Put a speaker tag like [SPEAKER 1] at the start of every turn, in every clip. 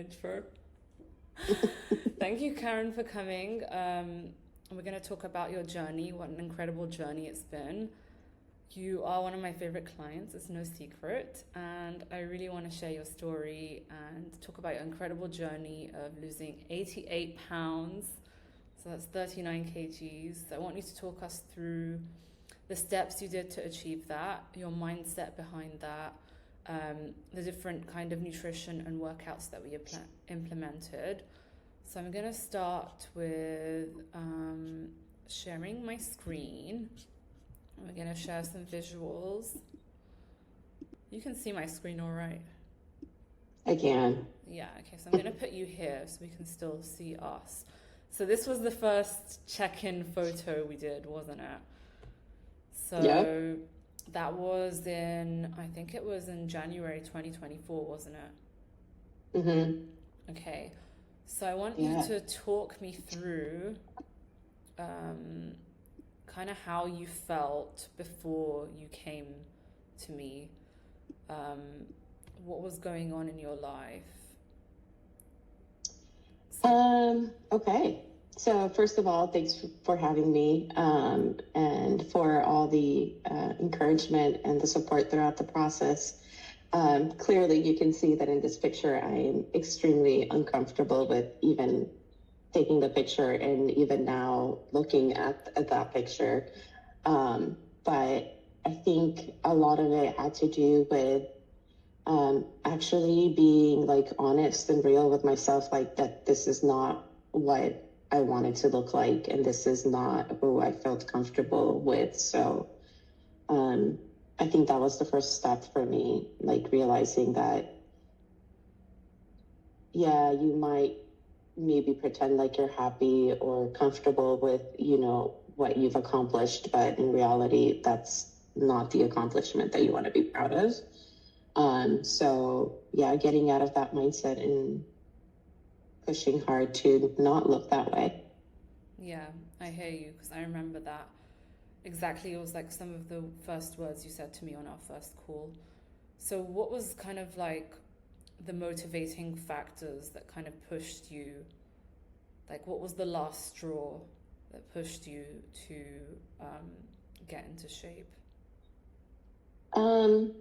[SPEAKER 1] intro. Thank you, Karen, for coming. We're going to talk about your journey, what an incredible journey it's been. You are one of my favorite clients, it's no secret, and I really want to share your story and talk about your incredible journey of losing 88 pounds. So that's 39 kgs. So I want you to talk us through the steps you did to achieve that, your mindset behind that, the different kind of nutrition and workouts that we implemented. So I'm going to start with sharing my screen. We're going to share some visuals. You can see my screen all right?
[SPEAKER 2] I can.
[SPEAKER 1] Yeah, okay, so I'm going to put you here so we can still see us. So this was the first check-in photo we did, wasn't it? So
[SPEAKER 2] Yep.
[SPEAKER 1] that was I think it was in January 2024, wasn't it?
[SPEAKER 2] Mm-hmm.
[SPEAKER 1] Okay, so I want you
[SPEAKER 2] Yeah.
[SPEAKER 1] to talk me through kind of how you felt before you came to me. What was going on in your life?
[SPEAKER 2] Okay. So first of all, thanks for having me, and for all the encouragement and the support throughout the process. Clearly, you can see that in this picture, I am extremely uncomfortable with even taking the picture and even now looking at that picture. But I think a lot of it had to do with actually being like honest and real with myself, like that this is not what I wanted to look like, and this is not who I felt comfortable with. So I think that was the first step for me, like realizing that, yeah, you might maybe pretend like you're happy or comfortable with, what you've accomplished, but in reality, that's not the accomplishment that you want to be proud of. So yeah, getting out of that mindset and pushing hard to not look that way.
[SPEAKER 1] Yeah, I hear you because I remember that exactly. It was like some of the first words you said to me on our first call. So what was kind of like the motivating factors that kind of pushed you? Like, what was the last straw that pushed you to get into shape?
[SPEAKER 2] Um,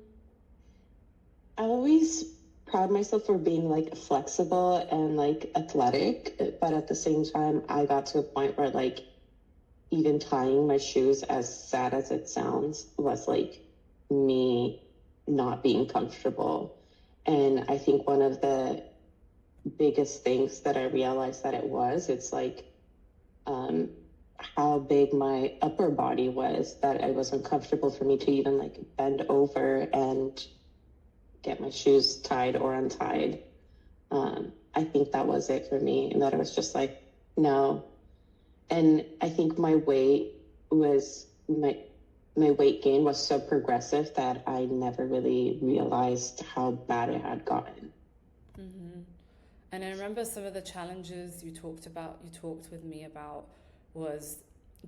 [SPEAKER 2] I always proud myself for being like flexible and like athletic, but at the same time, I got to a point where like even tying my shoes, as sad as it sounds, was like me not being comfortable. And I think one of the biggest things that I realized that it's like um, how big my upper body was, that it was uncomfortable for me to even like bend over and get my shoes tied or untied. I think that was it for me, and that it was just like, no. And I think my weight gain was so progressive that I never really realized how bad it had gotten.
[SPEAKER 1] Mm-hmm. And I remember some of the challenges you talked with me about was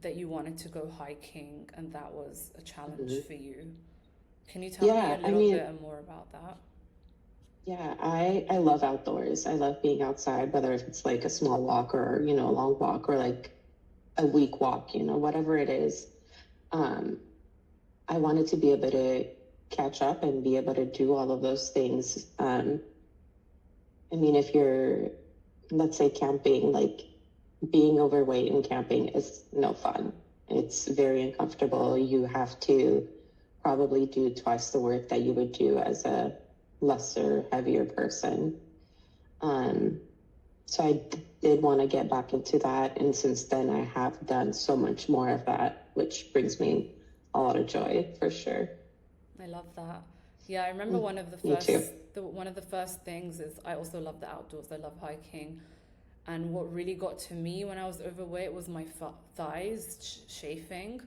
[SPEAKER 1] that you wanted to go hiking and that was a challenge
[SPEAKER 2] Mhm.
[SPEAKER 1] for you. Can you tell me a
[SPEAKER 2] Yeah, I
[SPEAKER 1] little
[SPEAKER 2] mean,
[SPEAKER 1] bit more about that?
[SPEAKER 2] yeah, I love outdoors. I love being outside, whether if it's like a small walk or, a long walk or like a week walk, whatever it is. Um, I wanted to be able to catch up and be able to do all of those things. I mean, if you're, let's say, camping, like being overweight in camping is no fun. It's very uncomfortable. You have to probably do twice the work that you would do as a lesser, heavier person. Um, so did want to get back into that. And since then, I have done so much more of that, which brings me a lot of joy for sure.
[SPEAKER 1] I love that. Yeah, I remember
[SPEAKER 2] Mm, me too.
[SPEAKER 1] one of the first things is I also love the outdoors. I love hiking. And what really got to me when I was overweight was my thighs chafing.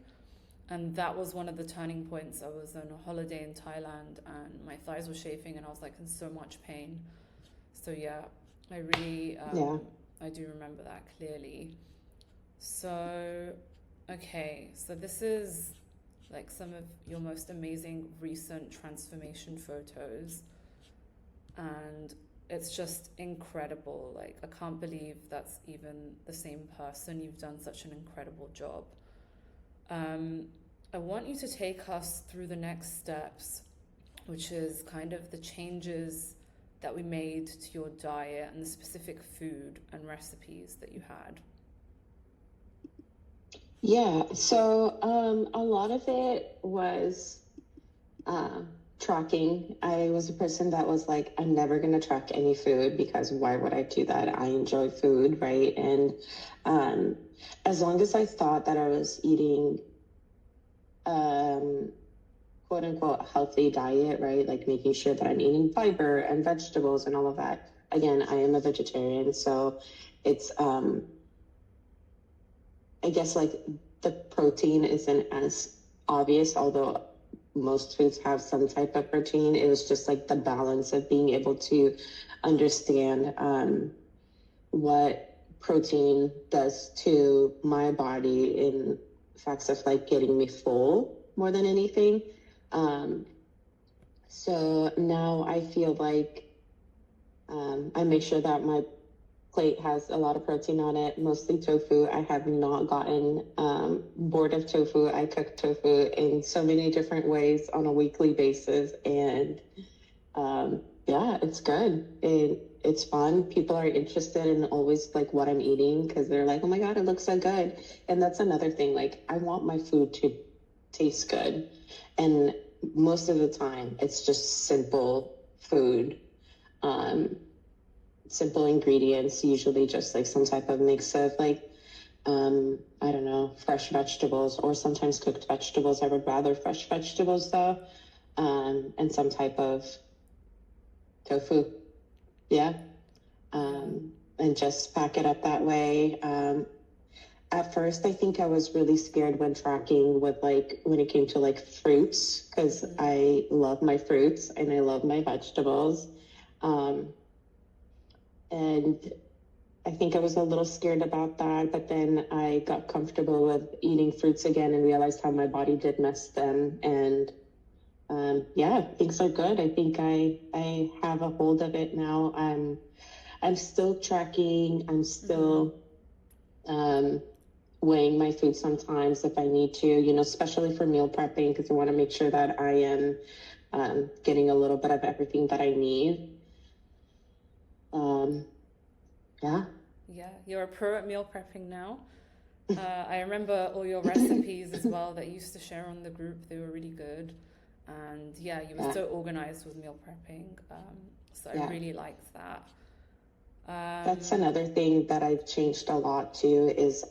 [SPEAKER 1] And that was one of the turning points. I was on a holiday in Thailand and my thighs were chafing and I was like in so much pain. So yeah, I really,
[SPEAKER 2] Yeah.
[SPEAKER 1] I do remember that clearly. So, okay, so this is like some of your most amazing recent transformation photos. And it's just incredible. Like, I can't believe that's even the same person. You've done such an incredible job. Um, I want you to take us through the next steps, which is kind of the changes that we made to your diet and the specific food and recipes that you had.
[SPEAKER 2] Yeah, so a lot of it was uh, tracking. I was a person that was like, I'm never going to track any food because why would I do that? I enjoy food, right? And um, as long as I thought that I was eating um, quote unquote healthy diet, right? Like making sure that I'm eating fiber and vegetables and all of that. Again, I am a vegetarian, so it's I guess like the protein isn't as obvious, although most foods have some type of protein. It was just like the balance of being able to understand what protein does to my body in facts of like getting me full more than anything. Um, so now I feel like I make sure that my plate has a lot of protein on it, mostly tofu. I have not gotten bored of tofu. I cook tofu in so many different ways on a weekly basis. And yeah, it's good. It's fun. People are interested in always like what I'm eating because they're like, oh my God, it looks so good. And that's another thing. Like, I want my food to taste good. And most of the time, it's just simple food. Um, Simple ingredients, usually just like some type of mix of like, I don't know, fresh vegetables or sometimes cooked vegetables. I would rather fresh vegetables though, and some type of tofu. Yeah.
[SPEAKER 1] Yeah.
[SPEAKER 2] And just pack it up that way. At first, I think I was really scared when tracking with like when it came to like fruits because
[SPEAKER 1] Mm.
[SPEAKER 2] I love my fruits and I love my vegetables. Um, and I think I was a little scared about that, but then I got comfortable with eating fruits again and realized how my body did mess them. And yeah, things are good. I think I have a hold of it now. I'm still tracking. I'm
[SPEAKER 1] Mm-hmm.
[SPEAKER 2] still um, weighing my food sometimes if I need to. You know, especially for meal prepping because I want to make sure that I am getting a little bit of everything that I need. Um, yeah.
[SPEAKER 1] Yeah, you're a pro at meal prepping now. I remember all your recipes as well that you used to share on the group. They were really good. And yeah, you were
[SPEAKER 2] Yeah.
[SPEAKER 1] so organized with meal prepping. So I
[SPEAKER 2] Yeah.
[SPEAKER 1] really liked that.
[SPEAKER 2] That's
[SPEAKER 1] Um,
[SPEAKER 2] another thing that I've changed a lot too is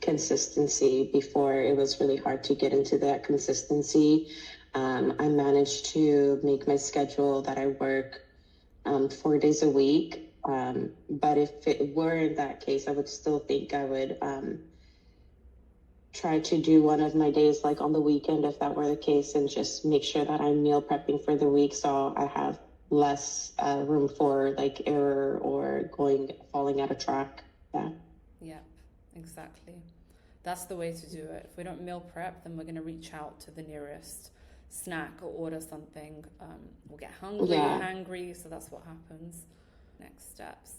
[SPEAKER 2] consistency. Before it was really hard to get into that consistency. I managed to make my schedule that I work 4 days a week. But if it were in that case, I would still think I would try to do one of my days like on the weekend if that were the case and just make sure that I'm meal prepping for the week so I have less room for like error or falling out of track. Yeah.
[SPEAKER 1] yeah, exactly. That's the way to do it. If we don't meal prep, then we're going to reach out to the nearest snack or order something. We'll get hungry,
[SPEAKER 2] Yeah.
[SPEAKER 1] hangry, so that's what happens. Next steps.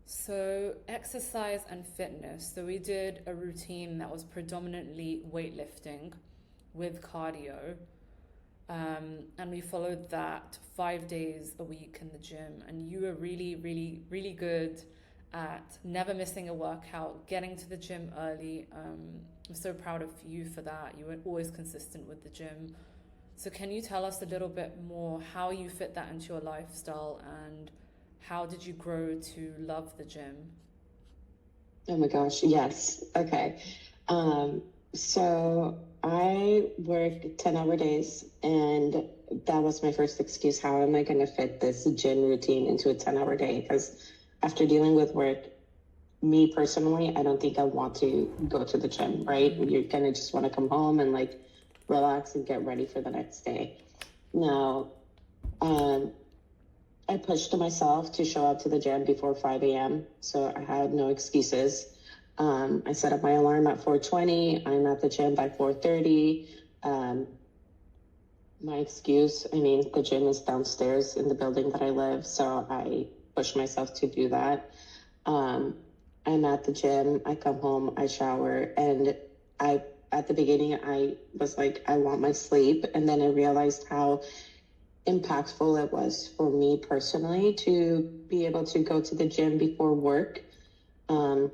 [SPEAKER 1] So, exercise and fitness. So, we did a routine that was predominantly weightlifting with cardio. And we followed that 5 days a week in the gym. And you were really, really, really good at never missing a workout, getting to the gym early. I'm so proud of you for that. You were always consistent with the gym. So, can you tell us a little bit more how you fit that into your lifestyle and how did you grow to love the gym?
[SPEAKER 2] Oh my gosh. Yes. Okay. Um, so I work 10-hour days, and that was my first excuse. How am I going to fit this gym routine into a 10-hour day? Because after dealing with work, me personally, I don't think I want to go to the gym, right?
[SPEAKER 1] Mm.
[SPEAKER 2] You're going to just want to come home and like relax and get ready for the next day. Now, um, I pushed myself to show up to the gym before 5 a.m. So I had no excuses. I set up my alarm at 4:20. I'm at the gym by 4:30. Um, My excuse, I mean, the gym is downstairs in the building that I live, so I push myself to do that. Um, I'm at the gym, I come home, I shower, and I, at the beginning, I was like, I want my sleep. And then I realized how impactful it was for me personally to be able to go to the gym before work. Um,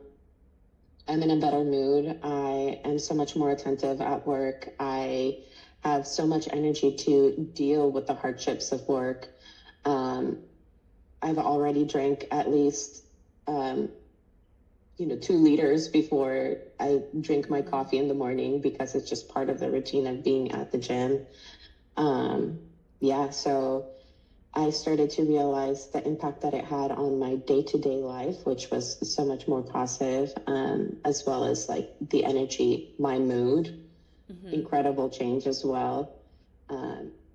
[SPEAKER 2] I'm in a better mood. I am so much more attentive at work. I have so much energy to deal with the hardships of work. Um, I've already drank at least, um, 2 liters before I drink my coffee in the morning because it's just part of the routine of being at the gym. Um, yeah, so I started to realize the impact that it had on my day-to-day life, which was so much more positive, as well as like the energy, my mood, incredible change as well.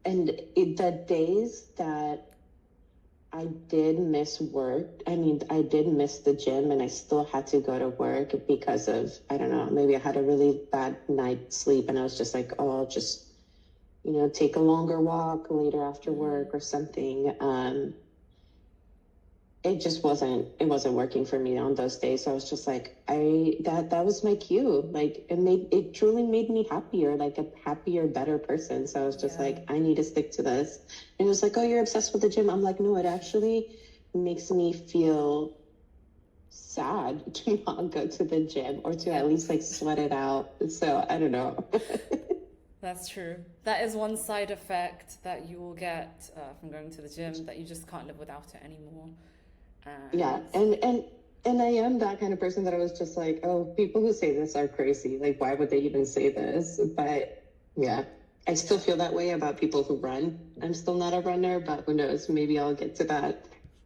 [SPEAKER 2] The days that I did miss work, I mean, I did miss the gym and I still had to go to work because of, I don't know, maybe I had a really bad night's sleep and I was just like, oh, I'll just take a longer walk later after work or something. It wasn't working for me on those days. So I was just like, that was my cue. Like it truly made me happier, like a happier, better person. So I was just like, I need to stick to this. And it was like, oh, you're obsessed with the gym. I'm like, no, it actually makes me feel sad to not go to the gym or to at least like sweat it out. So I don't know.
[SPEAKER 1] That's true. That is one side effect that you will get from going to the gym, that you just can't live without it anymore.
[SPEAKER 2] Yeah, and I am that kind of person that I was just like, oh, people who say this are crazy. Like, why would they even say this? But yeah, I still feel that way about people who run. I'm still not a runner, but who knows? Maybe I'll get to that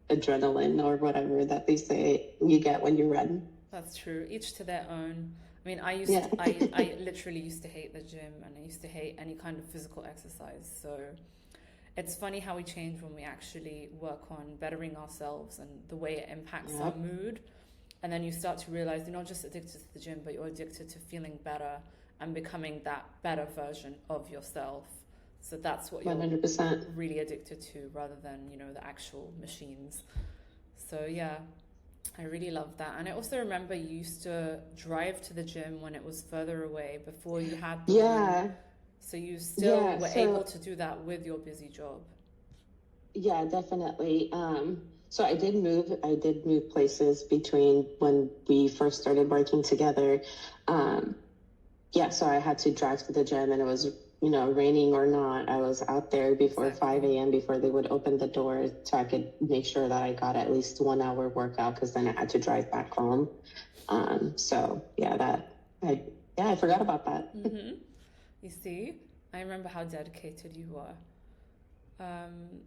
[SPEAKER 2] adrenaline or whatever that they say you get when you run.
[SPEAKER 1] That's true. Each to their own. I mean,
[SPEAKER 2] Yeah.
[SPEAKER 1] I literally used to hate the gym, and I used to hate any kind of physical exercise. So it's funny how we change when we actually work on bettering ourselves and the way it impacts our
[SPEAKER 2] Yep.
[SPEAKER 1] mood. And then you start to realize you're not just addicted to the gym, but you're addicted to feeling better and becoming that better version of yourself. So that's what you're
[SPEAKER 2] 100%.
[SPEAKER 1] really addicted to, rather than, the actual machines. So yeah, I really love that. And I also remember you used to drive to the gym when it was further away before you had the room.
[SPEAKER 2] Yeah.
[SPEAKER 1] So you still
[SPEAKER 2] Yeah.
[SPEAKER 1] were able
[SPEAKER 2] So
[SPEAKER 1] to do that with your busy job.
[SPEAKER 2] yeah, definitely. So I did move places between when we first started working together. Um, yeah, so I had to drive to the gym and it was, raining or not. I was out there before
[SPEAKER 1] Exactly.
[SPEAKER 2] 5 a.m. before they would open the door so I could make sure that I got at least 1 hour workout because then I had to drive back home. So yeah, I forgot about that.
[SPEAKER 1] Mm-hmm. You see, I remember how dedicated you were. Um,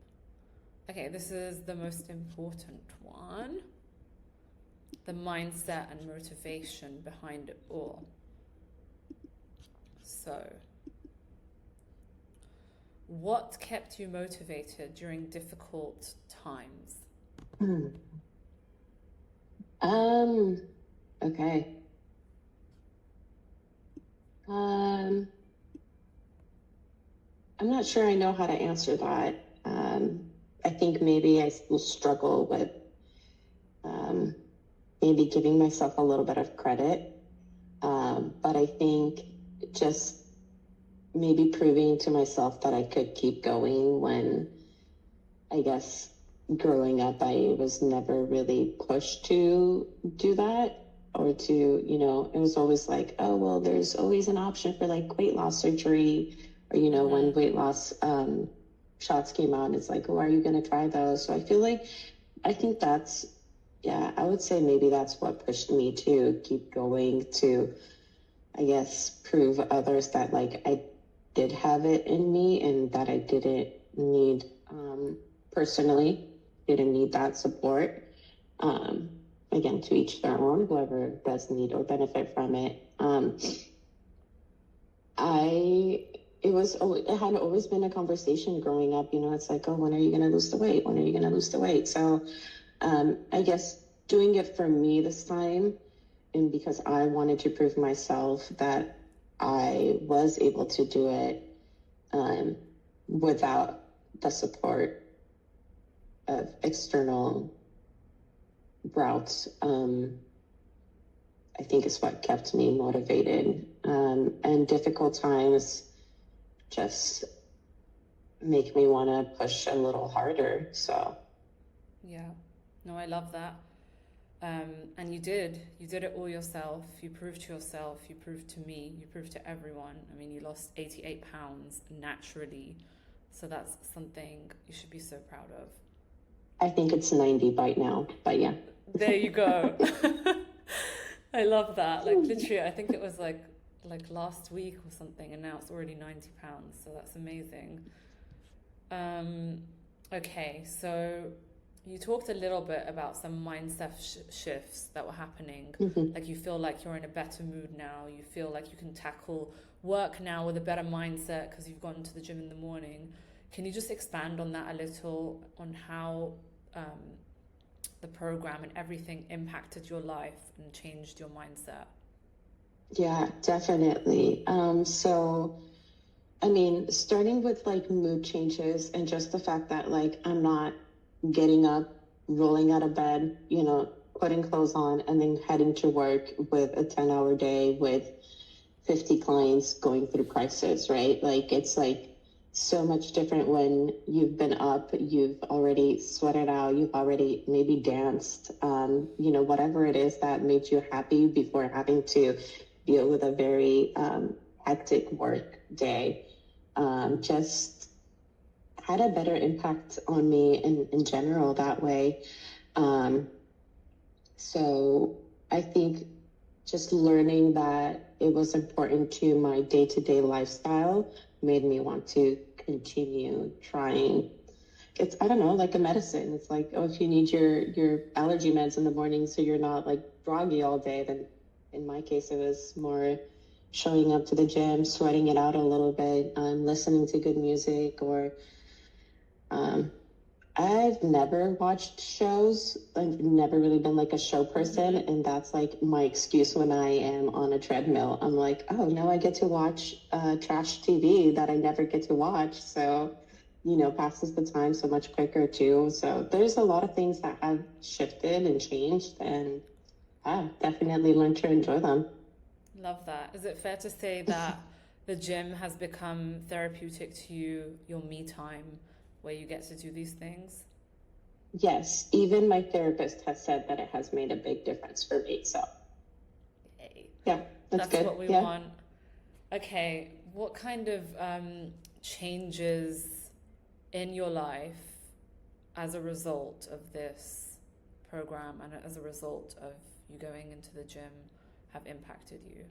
[SPEAKER 1] okay, this is the most important one. The mindset and motivation behind it all. So, what kept you motivated during difficult times?
[SPEAKER 2] Hmm. Um, okay. Um, I'm not sure I know how to answer that. I think maybe I will struggle with um, maybe giving myself a little bit of credit. But I think just maybe proving to myself that I could keep going when I guess growing up, I was never really pushed to do that or to, it was always like, oh, well, there's always an option for like weight loss surgery or, when weight loss shots came out, it's like, oh, are you going to try those? So I think yeah, I would say maybe that's what pushed me to keep going to, I guess, prove others that like I did have it in me and that I didn't need personally didn't need that support. Um, Again, to each their own, whoever does need or benefit from it. I it had always been a conversation growing up. It's like, oh, when are you going to lose the weight? When are you going to lose the weight? So I guess doing it for me this time, and because I wanted to prove myself that I was able to do it. Um, without the support of external routes, I think is what kept me motivated. And difficult times just make me want to push a little harder. So,
[SPEAKER 1] Yeah. No, I love that. And you did it all yourself. You proved to yourself, you proved to me, you proved to everyone. I mean, you lost 88 pounds naturally. So that's something you should be so proud of.
[SPEAKER 2] I think it's 90 by now, but yeah.
[SPEAKER 1] There you go. I love that. Like literally, I think it was like last week or something, and now it's already 90 pounds. So that's amazing. Okay, so you talked a little bit about some mindset shifts that were happening.
[SPEAKER 2] Mhm.
[SPEAKER 1] Like you feel like you're in a better mood now. You feel like you can tackle work now with a better mindset because you've gone to the gym in the morning. Can you just expand on that a little, on how the program and everything impacted your life and changed your mindset?
[SPEAKER 2] Yeah, definitely. So I mean, starting with like mood changes and just the fact that like I'm not getting up, rolling out of bed, putting clothes on and then heading to work with a 10-hour day with 50 clients going through crisis, right? Like it's like so much different when you've been up, you've already sweated out, you've already maybe danced, whatever it is that made you happy before having to deal with a very hectic work day. Just had a better impact on me in general that way. So I think just learning that it was important to my day-to-day lifestyle made me want to continue trying. It's, I don't know, like a medicine. It's like, oh, if you need your allergy meds in the morning so you're not like groggy all day, then in my case, it was more showing up to the gym, sweating it out a little bit, listening to good music, or I've never watched shows. I've never really been like a show person, and that's like my excuse when I am on a treadmill. I'm like, oh, now I get to watch trash TV that I never get to watch. So, passes the time so much quicker too. So there's a lot of things that have shifted and changed, and I definitely learned to enjoy them.
[SPEAKER 1] Love that. Is it fair to say that the gym has become therapeutic to you, your me time, where you get to do these things?
[SPEAKER 2] Yes, even my therapist has said that it has made a big difference for me. So,
[SPEAKER 1] Yay.
[SPEAKER 2] yeah, that's good.
[SPEAKER 1] What we
[SPEAKER 2] Yeah.
[SPEAKER 1] want. Okay, what kind of changes in your life as a result of this program and as a result of you going into the gym have impacted you?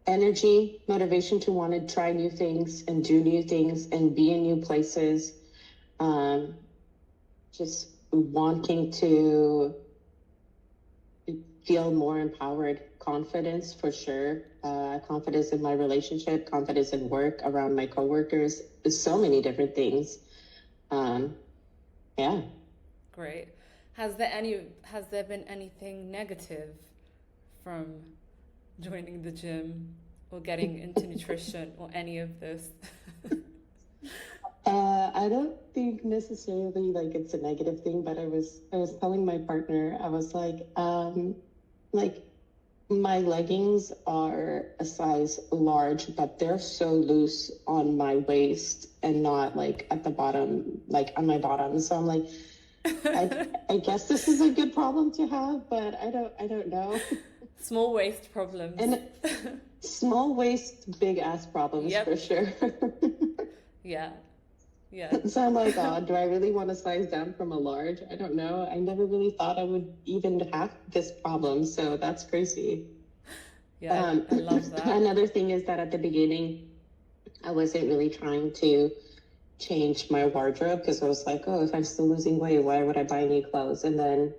[SPEAKER 2] Energy, motivation to want to try new things and do new things and be in new places. Just wanting to feel more empowered, confidence for sure, confidence in my relationship, confidence in work, around my coworkers, so many different things. Yeah.
[SPEAKER 1] Great. Has there been anything negative from joining the gym or getting into nutrition or any of this?
[SPEAKER 2] I don't think necessarily like it's a negative thing, but I was telling my partner, I was like my leggings are a size large, but they're so loose on my waist and not like at the bottom, like on my bottom. So I'm like, I guess this is a good problem to have, but I don't know.
[SPEAKER 1] Small waist problems.
[SPEAKER 2] And small waist, big ass problems
[SPEAKER 1] Yep.
[SPEAKER 2] for sure.
[SPEAKER 1] Yeah. Yeah.
[SPEAKER 2] So I'm like, oh, do I really want to size down from a large? I don't know. I never really thought I would even have this problem. So that's crazy.
[SPEAKER 1] Yeah, I love that.
[SPEAKER 2] Another thing is that at the beginning, I wasn't really trying to change my wardrobe because I was like, oh, if I'm still losing weight, why would I buy new clothes? And then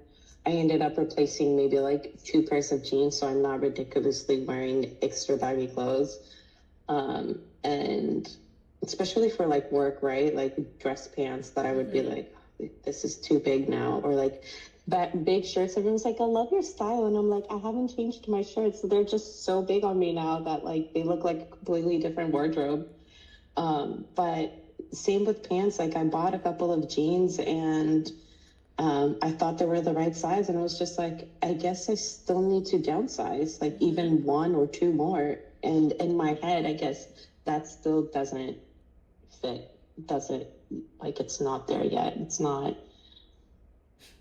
[SPEAKER 2] I ended up replacing maybe like 2 pairs of jeans, so I'm not ridiculously wearing extra baggy clothes. And especially for like work, right? Like dress pants that I would be like, this is too big now, or like that big shirts. Everyone's like, I love your style. And I'm like, I haven't changed my shirts. They're just so big on me now that like they look like a completely different wardrobe. But same with pants. Like I bought a couple of jeans and I thought they were the right size. And I was just like, I guess I still need to downsize, like even one or two more. And in my head, I guess that still doesn't fit, doesn't, like it's not there yet. It's not,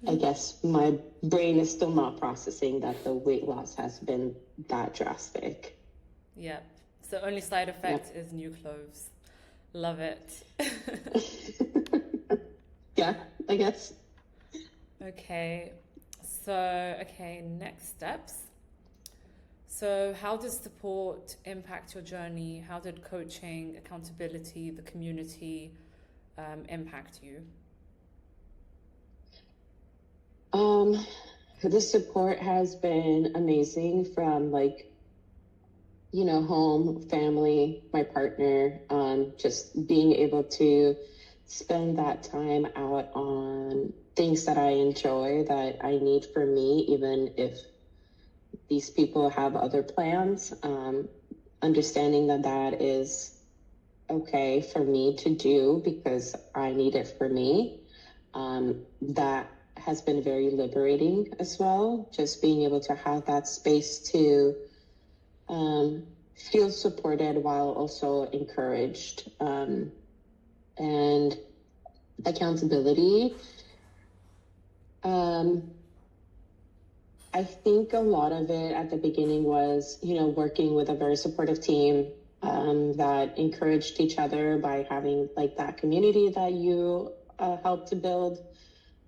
[SPEAKER 2] I guess my brain is still not processing that the weight loss has been that drastic.
[SPEAKER 1] Yep. So only side effect is new clothes. Love it.
[SPEAKER 2] Yeah, I guess.
[SPEAKER 1] Okay. So, okay, next steps. So, how does support impact your journey? How did coaching, accountability, the community impact you?
[SPEAKER 2] The support has been amazing from like, you know, home, family, my partner, just being able to spend that time out on things that I enjoy, that I need for me, even if these people have other plans, understanding that that is okay for me to do because I need it for me. That has been very liberating as well, just being able to have that space to feel supported while also encouraged. And accountability. I think a lot of it at the beginning was, you know, working with a very supportive team that encouraged each other by having like that community that you helped to build.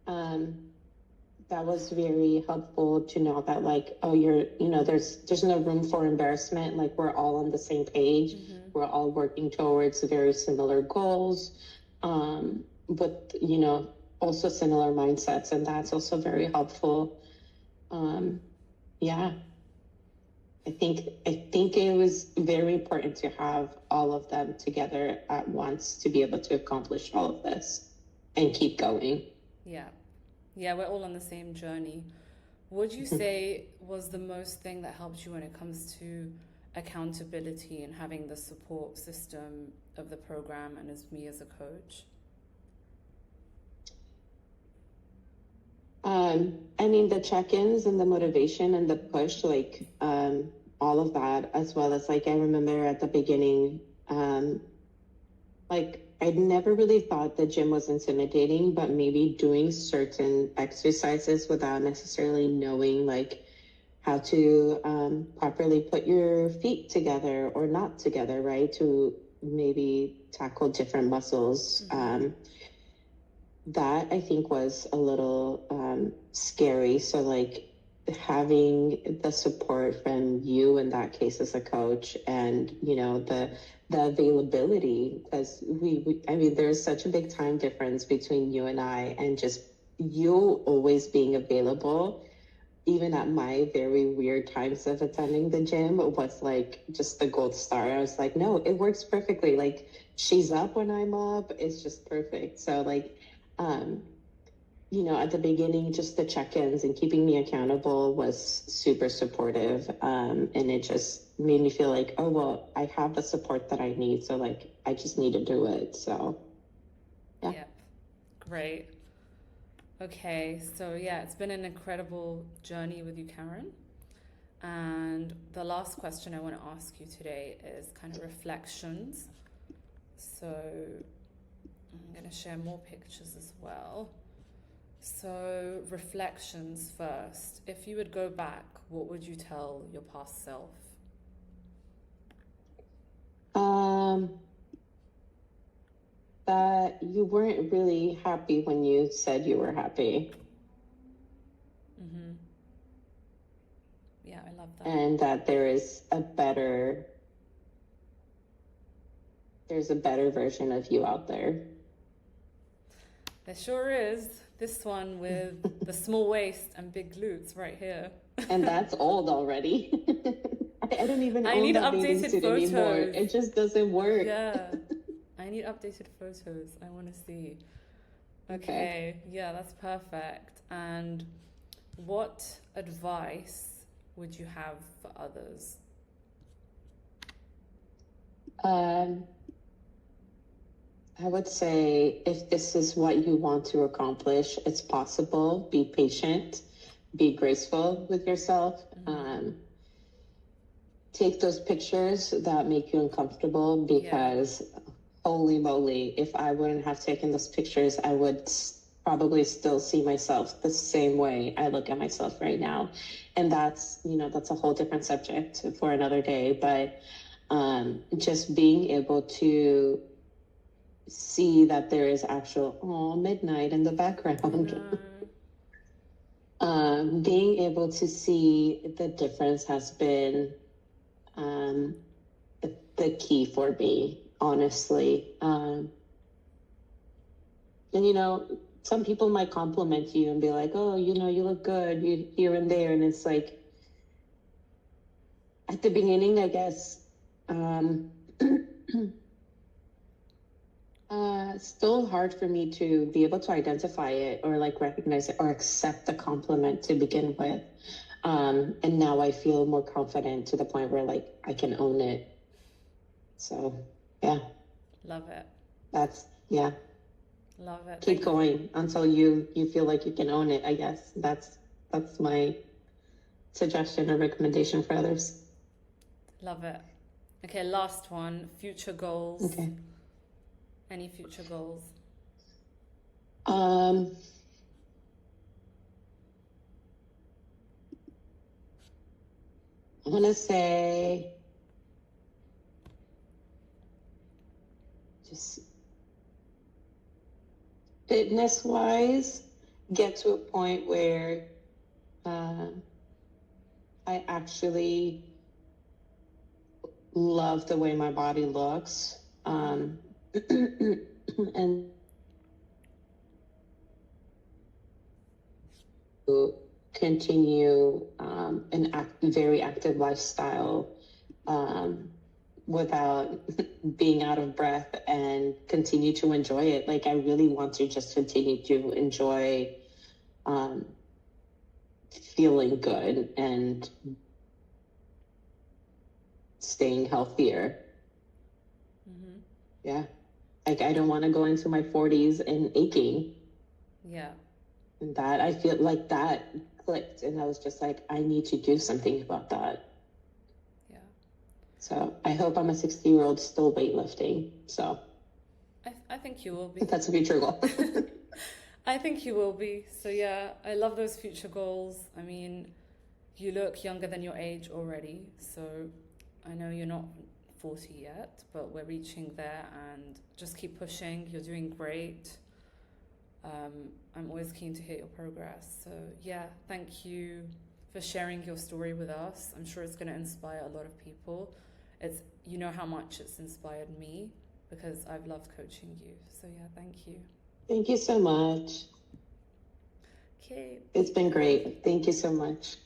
[SPEAKER 2] That was very helpful to know that like, oh, you're, you know, there's no room for embarrassment. Like we're all on the same page. We're all working towards very similar goals, with, you know, also similar mindsets. And that's also very helpful. Yeah, I think it was very important to have all of them together at once to be able to accomplish all of this and keep going.
[SPEAKER 1] Yeah. Yeah, we're all on the same journey. Would you say was the most thing that helped you when it comes to accountability and having the support system of the program and as me as a coach?
[SPEAKER 2] I mean, the check-ins and the motivation and the push, like, all of that, as well as like, I remember at the beginning, like, I'd never really thought the gym was intimidating, but maybe doing certain exercises without necessarily knowing like how to properly put your feet together or not together, right? To maybe tackle different muscles. That I think was a little scary. So like having the support from you in that case as a coach, and you know the availability, because we I mean there's such a big time difference between you and I, and just you always being available even at my very weird times of attending the gym was like just the gold star. I was like, no, it works perfectly. Like she's up when I'm up. It's just perfect. So like, um, you know, at the beginning, just the check-ins and keeping me accountable was super supportive. And it just made me feel like, oh, well, I have the support that I need. So like, I just need to do it. So yeah.
[SPEAKER 1] Yep. Great. Okay, so yeah, it's been an incredible journey with you, Karen. And the last question I want to ask you today is kind of reflections. So I'm going to share more pictures as well. So, reflections first. If you would go back, what would you tell your past self?
[SPEAKER 2] That you weren't really happy when you said you were happy.
[SPEAKER 1] Mm-hmm. Yeah, I love that.
[SPEAKER 2] And that there's a better version of you out there.
[SPEAKER 1] There sure is. This one with the small waist and big glutes right here.
[SPEAKER 2] And that's old already. I don't even
[SPEAKER 1] I
[SPEAKER 2] own
[SPEAKER 1] need
[SPEAKER 2] that bathing
[SPEAKER 1] updated
[SPEAKER 2] suit anymore.
[SPEAKER 1] photos.
[SPEAKER 2] It just doesn't work.
[SPEAKER 1] Yeah. I need updated photos. I want to see. Okay. Yeah, that's perfect. And What advice would you have for others?
[SPEAKER 2] Um, I would say if this is what you want to accomplish, it's possible. Be patient, be graceful with yourself. Take those pictures that make you uncomfortable because holy moly, if I wouldn't have taken those pictures, I would probably still see myself the same way I look at myself right now. And that's, that's a whole different subject for another day. But just being able to see that there is actual midnight in the background. Being able to see the difference has been the key for me, honestly. And some people might compliment you and be like, oh, you look good here and there. And it's like, at the beginning, I guess, still hard for me to be able to identify it or like recognize it or accept the compliment to begin with. And now I feel more confident to the point where like I can own it. So yeah.
[SPEAKER 1] Love it.
[SPEAKER 2] Yeah.
[SPEAKER 1] Love it.
[SPEAKER 2] Keep going until you feel like you can own it, I guess. That's my suggestion or recommendation for others.
[SPEAKER 1] Love it. Okay, last one. Future goals.
[SPEAKER 2] Okay.
[SPEAKER 1] Any future goals?
[SPEAKER 2] I want to say just fitness wise, get to a point where I actually love the way my body looks. And continue an very active lifestyle without being out of breath and continue to enjoy it. Like I really want to just continue to enjoy feeling good and staying healthier. Yeah. Like I don't want to go into my 40s and aching.
[SPEAKER 1] Yeah.
[SPEAKER 2] And that I feel like that clicked and I was just like, I need to do something about that.
[SPEAKER 1] Yeah.
[SPEAKER 2] So I hope I'm a 60-year-old still weightlifting. So
[SPEAKER 1] I think you will be.
[SPEAKER 2] That's a future goal.
[SPEAKER 1] I think you will be. So yeah, I love those future goals. I mean, you look younger than your age already. So I know you're not 40 yet, but we're reaching there, and just keep pushing. You're doing great. I'm always keen to hear your progress. So yeah, thank you for sharing your story with us. I'm sure it's going to inspire a lot of people. You know how much it's inspired me because I've loved coaching you. So yeah, thank you.
[SPEAKER 2] Thank you so much.
[SPEAKER 1] Okay.
[SPEAKER 2] It's been great. Thank you so much.